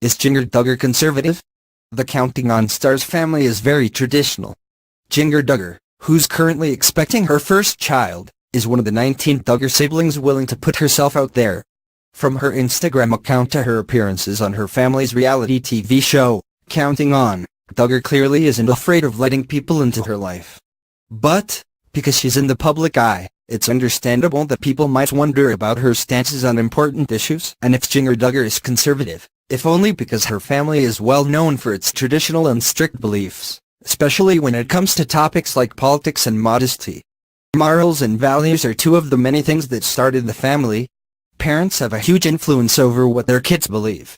Is Jinger Duggar conservative? The Counting on Stars family is very traditional. Jinger Duggar, who's currently expecting her first child, is one of the 19 Duggar siblings willing to put herself out there. From her Instagram account to her appearances on her family's reality TV show, Counting On, Duggar clearly isn't afraid of letting people into her life. But, because she's in the public eye, it's understandable that people might wonder about her stances on important issues and if Jinger Duggar is conservative, if only because her family is well known for its traditional and strict beliefs, especially when it comes to topics like politics and modesty. Morals and values are two of the many things that started the family. Parents have a huge influence over what their kids believe.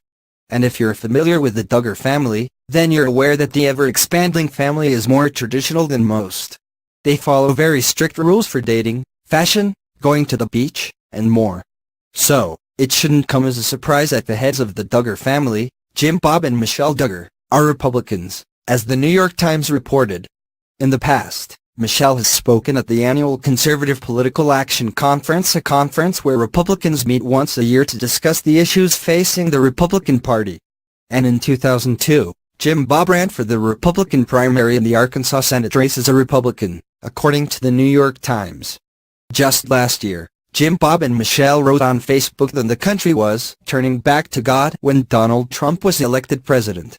And if you're familiar with the Duggar family, then you're aware that the ever-expanding family is more traditional than most. They follow very strict rules for dating, fashion, going to the beach, and more. So, it shouldn't come as a surprise that the heads of the Duggar family, Jim, Bob and Michelle Duggar, are Republicans, as the New York Times reported. In the past, Michelle has spoken at the annual Conservative Political Action Conference, a conference where Republicans meet once a year to discuss the issues facing the Republican Party. And in 2002, Jim Bob ran for the Republican primary in the Arkansas Senate race as a Republican, according to the New York Times. Just last year, Jim Bob and Michelle wrote on Facebook that the country was turning back to God when Donald Trump was elected president.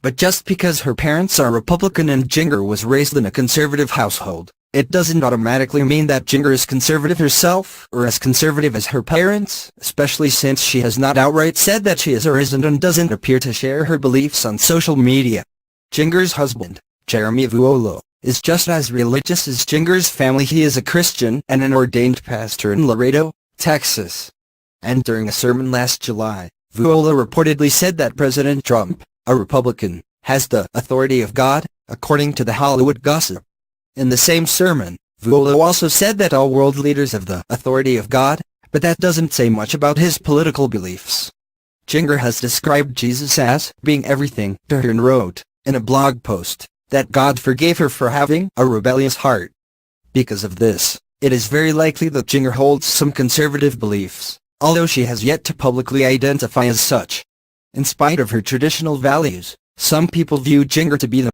But just because her parents are Republican and Jinger was raised in a conservative household, it doesn't automatically mean that Jinger is conservative herself or as conservative as her parents, especially since she has not outright said that she is or isn't and doesn't appear to share her beliefs on social media. Jinger's husband, Jeremy Vuolo, is just as religious as Jinger's family. He is a Christian and an ordained pastor in Laredo, Texas. And during a sermon last July, Vuolo reportedly said that President Trump, a Republican, has the authority of God, according to the Hollywood gossip. In the same sermon, Vuolo also said that all world leaders have the authority of God, but that doesn't say much about his political beliefs. Jinger has described Jesus as being everything to her and wrote, in a blog post, that God forgave her for having a rebellious heart. Because of this, it is very likely that Jinger holds some conservative beliefs, although she has yet to publicly identify as such. In spite of her traditional values, some people view Jinger to be the